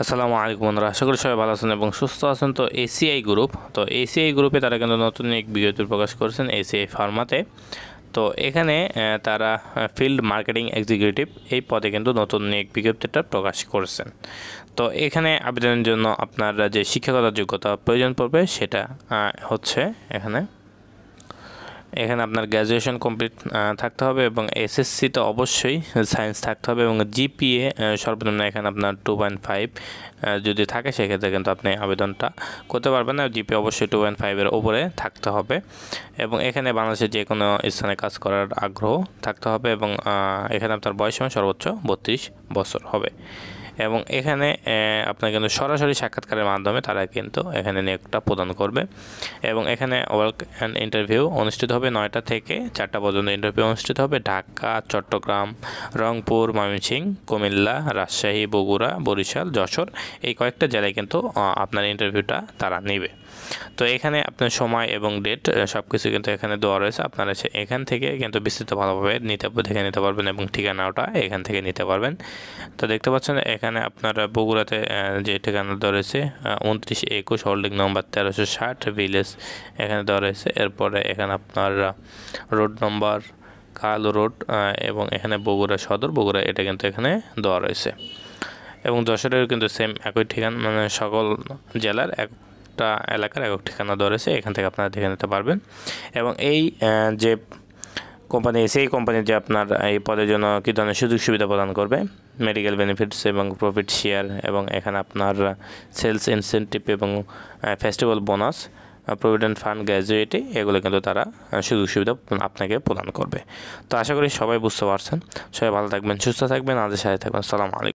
আসসালামু আলাইকুম বন্ধুরা, আশা করি সবাই ভালো আছেন এবং সুস্থ আছেন। তো এসিআই গ্রুপ, এসিআই গ্রুপে তারা কিন্তু নতুন এক বিজ্ঞপ্তি প্রকাশ করেছেন এসিআই ফার্মাতে। তো এখানে তারা ফিল্ড মার্কেটিং এক্সিকিউটিভ এই পদে কিন্তু নতুন এক বিজ্ঞপ্তিটা প্রকাশ করেছেন। তো এখানে আবেদনের জন্য আপনার যে শিক্ষাগত যোগ্যতা প্রয়োজন পড়বে সেটা হচ্ছে এখানে আপনার গ্র্যাজুয়েশন কমপ্লিট থাকতে হবে এবং এসএসসি তো অবশ্যই সায়েন্স থাকতে হবে এবং জিপিএ সর্বনিম্ন এখানে আপনার 2.5 যদি থাকে সেক্ষেত্রে কিন্তু আপনি আবেদনটা করতে পারবেন না। জিপিএ অবশ্যই 2.5-এর উপরে থাকতে হবে এবং এখানে বাংলাদেশের যে কোনো স্থানে কাজ করার আগ্রহ থাকতে হবে এবং এখানে আপনার বয়স সর্বোচ্চ 32 বছর হবে এবং এখানে আপনার কিন্তু সরাসরি সাক্ষাৎকারের মাধ্যমে তারা কিন্তু এখানে নিয়োগটা প্রদান করবে এবং এখানে ওয়ার্ক অ্যান্ড ইন্টারভিউ অনুষ্ঠিত হবে 9টা থেকে 4টা পর্যন্ত ইন্টারভিউ অনুষ্ঠিত হবে। ঢাকা, চট্টগ্রাম, রংপুর, ময়মনসিংহ, কুমিল্লা, রাজশাহী, বগুড়া, বরিশাল, যশোর এই কয়েকটা জেলায় কিন্তু আপনার ইন্টারভিউটা তারা নেবে। তো এখানে আপনার সময় এবং ডেট সব কিছু কিন্তু এখানে দেওয়া রয়েছে। আপনারা এখান থেকে কিন্তু বিস্তৃত ভালোভাবে দেখে নিতে পারবেন এবং ঠিকানাটা এখান থেকে নিতে পারবেন। তো দেখতে পাচ্ছেন এখানে আপনারা বগুড়াতে যে ঠিকানা দেওয়া রয়েছে 2921 হোল্ডিং নম্বর 1360 ভিলেজ এখানে দেওয়া রয়েছে। এরপরে এখানে আপনার রোড নম্বর কালো রোড এবং এখানে বগুড়া সদর, বগুড়া এটা কিন্তু এখানে দেওয়া রয়েছে এবং যশোরের কিন্তু সেম একই ঠিকানা, মানে সকল জেলার একটা এলাকার একক ঠিকানা দেওয়া রয়েছে। এখান থেকে আপনারা দেখে নিতে পারবেন এবং এই যে কোম্পানি সেই কোম্পানি যে আপনার এই পদের জন্য কী ধরনের সুযোগ সুবিধা প্রদান করবে, মেডিকেল বেনিফিটস এবং প্রফিট শেয়ার এবং এখানে আপনার সেলস ইনসেন্টিভ এবং festival bonus, provident fund, gratuity এগুলো কিন্তু তারা সুযোগ সুবিধা আপনাকে প্রদান করবে। তো আশা করি সবাই বুঝতে পারছেন। সবাই ভালো থাকবেন, সুস্থ থাকবেন, আমাদের সাথে থাকবেন। আসসালামু আলাইকুম।